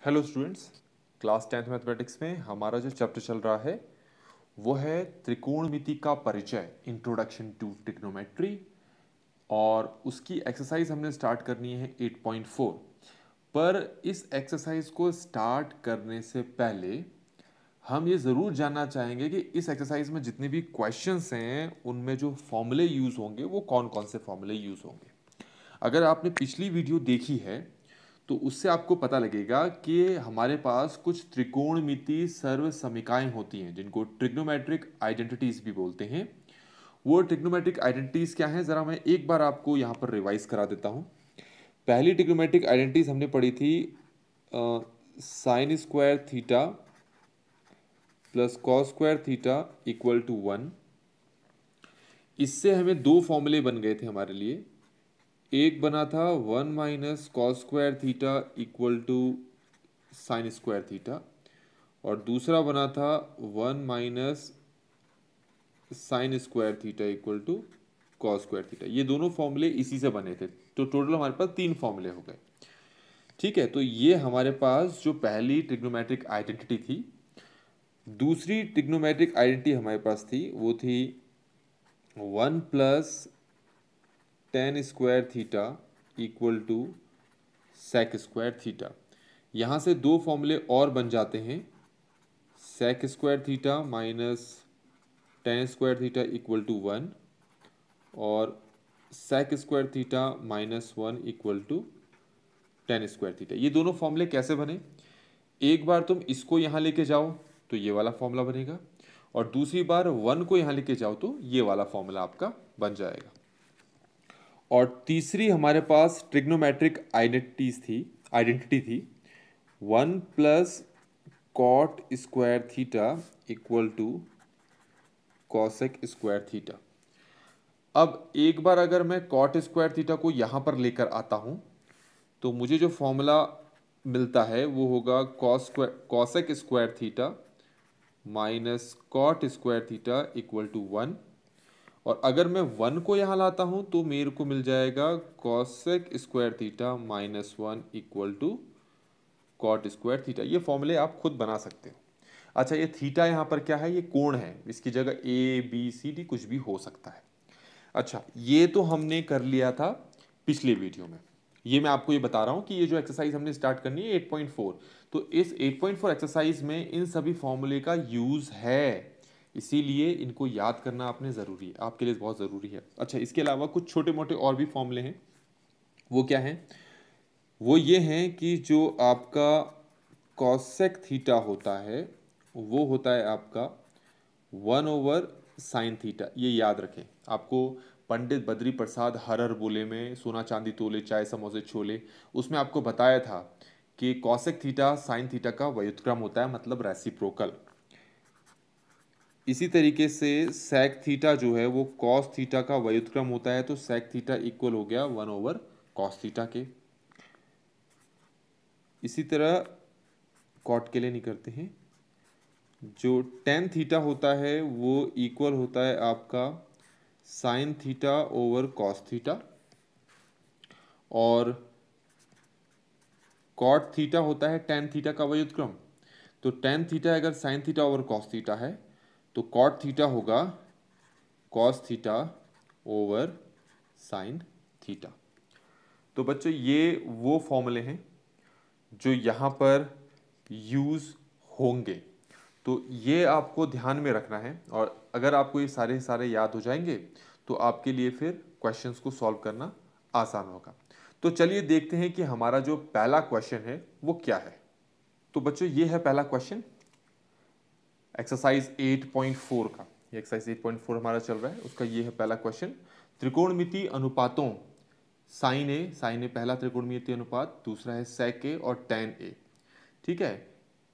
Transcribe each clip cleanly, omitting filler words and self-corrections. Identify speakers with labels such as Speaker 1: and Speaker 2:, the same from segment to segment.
Speaker 1: Hello students, class 10th mathematics में हमारा जो चैप्टर चल रहा है वो है त्रिकोणमिति का परिचय, इंट्रोडक्शन टू ट्रिग्नोमेट्री। और उसकी एक्सरसाइज हमने स्टार्ट करनी है 8.4। पर इस एक्सरसाइज को स्टार्ट करने से पहले हम ये ज़रूर जानना चाहेंगे कि इस एक्सरसाइज में जितने भी क्वेश्चंस हैं उनमें जो फॉर्मूले यूज़ होंगे वो कौन कौन से फॉर्मूले यूज़ होंगे। अगर आपने पिछली वीडियो देखी है तो उससे आपको पता लगेगा कि हमारे पास कुछ त्रिकोणमिति सर्व समीकाएं होती हैं जिनको ट्रिग्नोमेट्रिक आइडेंटिटीज भी बोलते हैं। वो ट्रिग्नोमेट्रिक आइडेंटिटीज क्या हैं, जरा मैं एक बार आपको यहाँ पर रिवाइज करा देता हूँ। पहली ट्रिग्नोमेट्रिक आइडेंटिटीज हमने पढ़ी थी sine square theta plus cos square theta equal to 1। इससे हमें दो फॉर्मूले बन गए थे हमारे लिए। एक बना था 1 minus cos square theta equal to sine square theta, और दूसरा बना था 1 minus sine square theta equal to cos square theta. ये दोनों फॉर्मूले इसी से बने थे, तो टोटल हमारे पास तीन फॉर्मूले हो गए। ठीक है, तो ये हमारे पास जो पहली ट्रिग्नोमेट्रिक आइडेंटिटी थी। दूसरी ट्रिग्नोमेट्रिक आइडेंटिटी हमारे पास थी वो थी 1 plus tan square theta equal to sec square theta. यहाँ से दो फॉर्मूले और बन जाते हैं, sec square theta minus tan square theta equal to 1 और sec square theta minus 1 equal to tan square theta. ये दोनों फॉर्मूले कैसे बने, एक बार तुम इसको यहाँ लेके जाओ तो ये वाला फॉर्मूला बनेगा, और दूसरी बार 1 को यहाँ लेके जाओ तो ये वाला फॉर्मूला आपका बन जाएगा। और तीसरी हमारे पास ट्रिग्नोमेट्रिक आइडेंटिटी थी 1 plus cot square theta equal to cosec square theta. अब एक बार अगर मैं कॉट स्क्वायर थीटा को यहाँ पर लेकर आता हूँ तो मुझे जो फॉर्मूला मिलता है वो होगा cosec square theta minus cot square theta equal to 1। और अगर मैं 1 को यहाँ लाता हूँ तो मेरे को मिल जाएगा cosec square theta minus 1 equal to cot square theta. ये फॉर्मूले आप खुद बना सकते हो। अच्छा, ये थीटा यहाँ पर क्या है, ये कोण है, इसकी जगह ए बी सी डी कुछ भी हो सकता है। अच्छा, ये तो हमने कर लिया था पिछले वीडियो में। ये मैं आपको ये बता रहा हूँ कि ये जो एक्सरसाइज हमने स्टार्ट करनी है 8.4, तो इस 8.4 एक्सरसाइज में इन सभी फॉर्मूले का यूज है, इसीलिए इनको याद करना आपने ज़रूरी है, आपके लिए बहुत ज़रूरी है। अच्छा, इसके अलावा कुछ छोटे मोटे और भी फॉर्मूले हैं। वो क्या हैं, वो ये हैं कि जो आपका कॉसेक थीटा होता है वो होता है आपका 1/साइन थीटा। ये याद रखें, आपको पंडित बद्री प्रसाद हर बोले में सोना चांदी तोले चाय समोसे छोले, उसमें आपको बताया था कि कॉसेक थीटा साइन थीटा का व्युत्क्रम होता है, मतलब रेसिप्रोकल। इसी तरीके से सेक थीटा जो है वो कॉस थीटा का व्युत्क्रम होता है, तो सेक थीटा इक्वल हो गया 1/कॉस थीटा के। इसी तरह कॉट के लिए नहीं करते हैं, जो टेन थीटा होता है वो इक्वल होता है आपका sine theta over cos theta, और कॉट थीटा होता है टेन थीटा का व्युत्क्रम। तो टेन थीटा अगर sine theta over cos theta है तो कॉट थीटा होगा cos theta over sine theta. तो बच्चों ये वो फॉर्मूले हैं जो यहाँ पर यूज़ होंगे, तो ये आपको ध्यान में रखना है। और अगर आपको ये सारे सारे याद हो जाएंगे तो आपके लिए फिर क्वेश्चंस को सॉल्व करना आसान होगा। तो चलिए देखते हैं कि हमारा जो पहला क्वेश्चन है वो क्या है। तो बच्चों ये है पहला क्वेश्चन एक्सरसाइज 8.4 का। ये एक्सरसाइज 8.4 हमारा चल रहा है, उसका ये है पहला क्वेश्चन। त्रिकोणमिति अनुपातों साइन ए पहला त्रिकोणमिति अनुपात, दूसरा है सेक ए और टेन ए। ठीक है,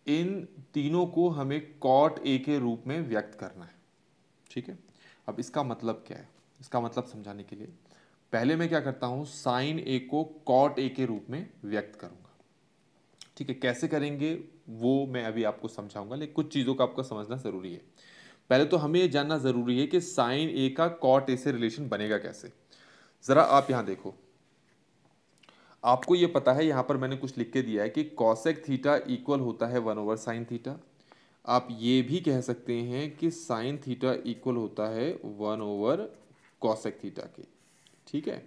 Speaker 1: इन तीनों को हमें कॉट ए के रूप में व्यक्त करना है। ठीक है, अब इसका मतलब क्या है, इसका मतलब समझाने के लिए पहले मैं क्या करता हूं, साइन ए को कॉट ए के रूप में व्यक्त करूंगा। ठीक है, कैसे करेंगे वो मैं अभी आपको समझाऊंगा, लेकिन कुछ चीज़ों का आपको समझना ज़रूरी है। पहले तो हमें ये जानना ज़रूरी है कि साइन ए का कॉट ए से रिलेशन बनेगा कैसे। ज़रा आप यहाँ देखो, आपको ये पता है, यहाँ पर मैंने कुछ लिख के दिया है कि कॉसेक थीटा इक्वल होता है 1/sin थीटा। आप ये भी कह सकते हैं कि साइन थीटा इक्वल होता है 1/कॉसेक थीटा के। ठीक है,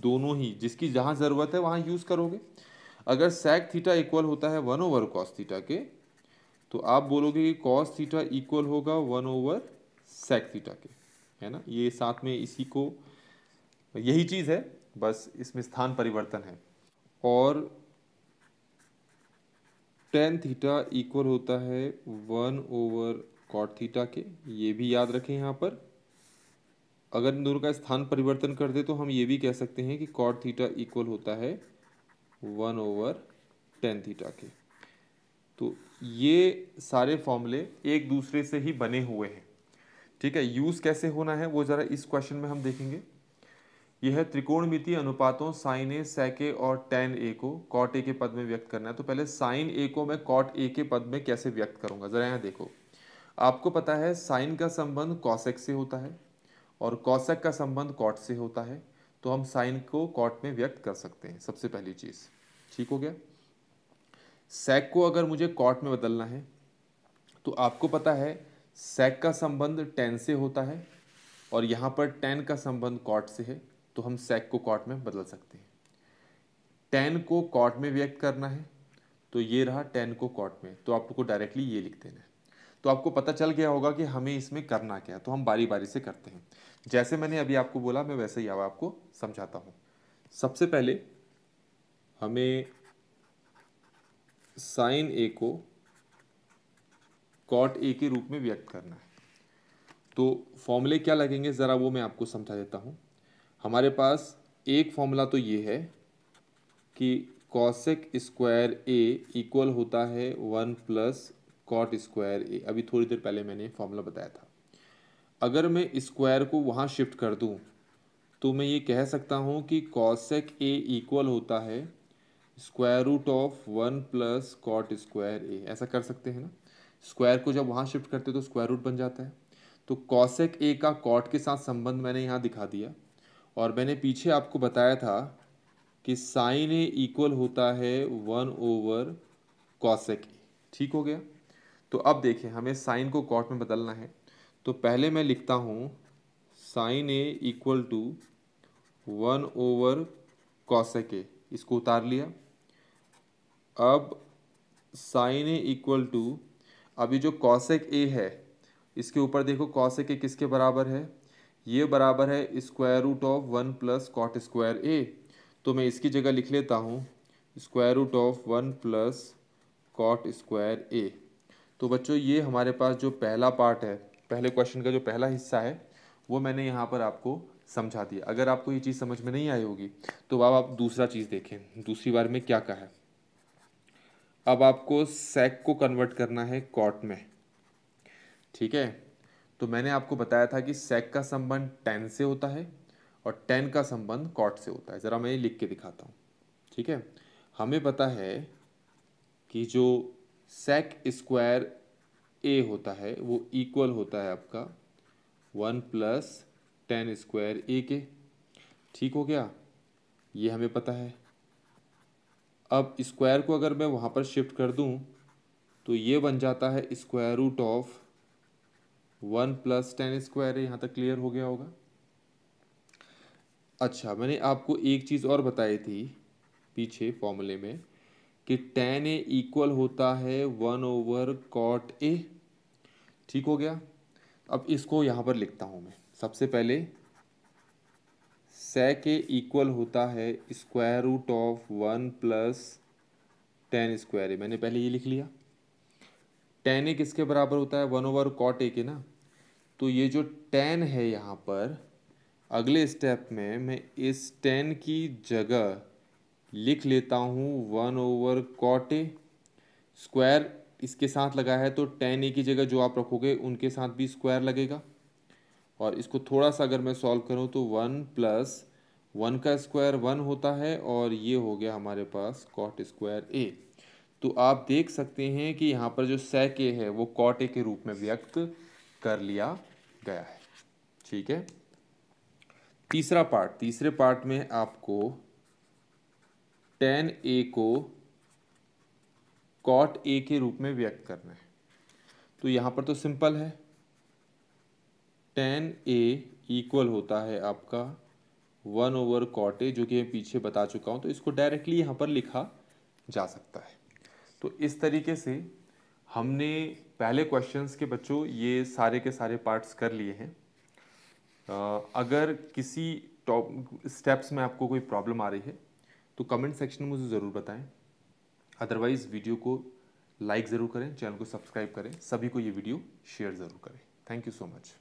Speaker 1: दोनों ही जिसकी जहाँ ज़रूरत है वहाँ यूज़ करोगे। अगर सेक थीटा इक्वल होता है 1/कॉस थीटा के, तो आप बोलोगे कि कॉस थीटा इक्वल होगा 1/सेक थीटा के, है ना। ये साथ में इसी को यही चीज़ है, बस इसमें स्थान परिवर्तन है। और टेन थीटा इक्वल होता है 1/कॉट थीटा के, ये भी याद रखें यहाँ पर। अगर इन दोनों का स्थान परिवर्तन कर दे तो हम ये भी कह सकते हैं कि कॉट थीटा इक्वल होता है 1/tan थीटा के। तो ये सारे फॉर्मूले एक दूसरे से ही बने हुए हैं। ठीक है, यूज़ कैसे होना है वो ज़रा इस क्वेश्चन में हम देखेंगे। यह है त्रिकोणमितीय अनुपातों साइन ए, सेक ए और tan ए को कॉट ए के पद में व्यक्त करना है। तो पहले साइन ए को मैं कॉट ए के पद में कैसे व्यक्त करूंगा, ज़रा यहाँ देखो। आपको पता है साइन का संबंध कॉसेक से होता है और कॉसेक का संबंध कॉट से होता है, तो हम साइन को कॉट में व्यक्त कर सकते हैं, सबसे पहली चीज़। ठीक हो गया। सेक को अगर मुझे कॉट में बदलना है तो आपको पता है सेक का संबंध tan से होता है और यहाँ पर tan का संबंध कॉट से है, तो हम सेक को कॉट में बदल सकते हैं। tan को कॉट में व्यक्त करना है तो ये रहा tan को कॉट में, तो आपको डायरेक्टली ये लिख देना है। तो आपको पता चल गया होगा कि हमें इसमें करना क्या है। तो हम बारी बारी से करते हैं, जैसे मैंने अभी आपको बोला मैं वैसे ही अब आपको समझाता हूँ। सबसे पहले हमें साइन ए को कॉट ए के रूप में व्यक्त करना है। तो फॉर्मूले क्या लगेंगे ज़रा वो मैं आपको समझा देता हूँ। हमारे पास एक फॉर्मूला तो ये है कि कॉसेक स्क्वायर ए इक्वल होता है 1 + कॉट स्क्वायर ए। अभी थोड़ी देर पहले मैंने फॉर्मूला बताया था। अगर मैं स्क्वायर को वहाँ शिफ्ट कर दूँ तो मैं ये कह सकता हूँ कि कॉसेक ए इक्वल होता है square root of 1 + cot square A. ऐसा कर सकते हैं ना। स्क्वायर को जब वहाँ शिफ्ट करते तो स्क्वायर रूट बन जाता है। तो कॉसेक ए का कॉट के साथ संबंध मैंने यहाँ दिखा दिया, और मैंने पीछे आपको बताया था कि साइन ए इक्वल होता है 1/कॉसेक ए। ठीक हो गया। तो अब देखिए हमें साइन को कॉट में बदलना है, तो पहले मैं लिखता हूँ साइन ए इक्वल टू 1/कॉसेक ए, इसको उतार लिया। अब साइन ए इक्वल टू, अभी जो कॉसेक ए है इसके ऊपर देखो कॉसेक ए किसके बराबर है, ये बराबर है square root of 1 + cot square A. तो मैं इसकी जगह लिख लेता हूँ square root of 1 + cot square A. तो बच्चों ये हमारे पास जो पहला पार्ट है, पहले क्वेश्चन का जो पहला हिस्सा है वो मैंने यहाँ पर आपको समझा दिया। अगर आपको ये चीज़ समझ में नहीं आई होगी तो अब आप दूसरा चीज़ देखें, दूसरी बार में क्या कहा है। अब आपको सेक को कन्वर्ट करना है कॉट में। ठीक है, तो मैंने आपको बताया था कि सेक का संबंध tan से होता है और tan का संबंध कॉट से होता है। ज़रा मैं ये लिख के दिखाता हूँ। ठीक है, हमें पता है कि जो सेक स्क्वायर ए होता है वो इक्वल होता है आपका 1 + tan स्क्वायर ए के। ठीक हो गया, ये हमें पता है। अब स्क्वायर को अगर मैं वहाँ पर शिफ्ट कर दूँ तो ये बन जाता है square root of 1 + tan square A. यहाँ तक क्लियर हो गया होगा। अच्छा, मैंने आपको एक चीज़ और बताई थी पीछे फॉर्मूले में कि tan ए इक्वल होता है 1/कॉट ए। ठीक हो गया। अब इसको यहाँ पर लिखता हूँ मैं। सबसे पहले सेक ए इक्वल होता है square root of 1 + tan square A. मैंने पहले ये लिख लिया। tan ए किसके बराबर होता है 1/कॉट ए के ना। तो ये जो tan है यहाँ पर, अगले स्टेप में मैं इस tan की जगह लिख लेता हूँ 1/कॉट ए। स्क्वायर इसके साथ लगा है तो tan ए की जगह जो आप रखोगे उनके साथ भी स्क्वायर लगेगा। और इसको थोड़ा सा अगर मैं सॉल्व करूँ तो 1 + 1 का स्क्वायर 1 होता है और ये हो गया हमारे पास कॉट स्क्वायर ए। तो आप देख सकते हैं कि यहाँ पर जो सेक ए है वो कॉट ए के रूप में व्यक्त कर लिया गया है। ठीक है, तीसरा पार्ट, तीसरे पार्ट में आपको tan a को cot a के रूप में व्यक्त करना है। तो यहाँ पर तो सिंपल है, tan a इक्वल होता है आपका 1/cot a, जो कि मैं पीछे बता चुका हूँ, तो इसको डायरेक्टली यहाँ पर लिखा जा सकता है। तो इस तरीके से हमने पहले क्वेश्चंस के बच्चों ये सारे के सारे पार्ट्स कर लिए हैं। अगर किसी टॉप स्टेप्स में आपको कोई प्रॉब्लम आ रही है तो कमेंट सेक्शन में मुझे ज़रूर बताएं। अदरवाइज़ वीडियो को लाइक ज़रूर करें, चैनल को सब्सक्राइब करें, सभी को ये वीडियो शेयर ज़रूर करें। Thank you so much.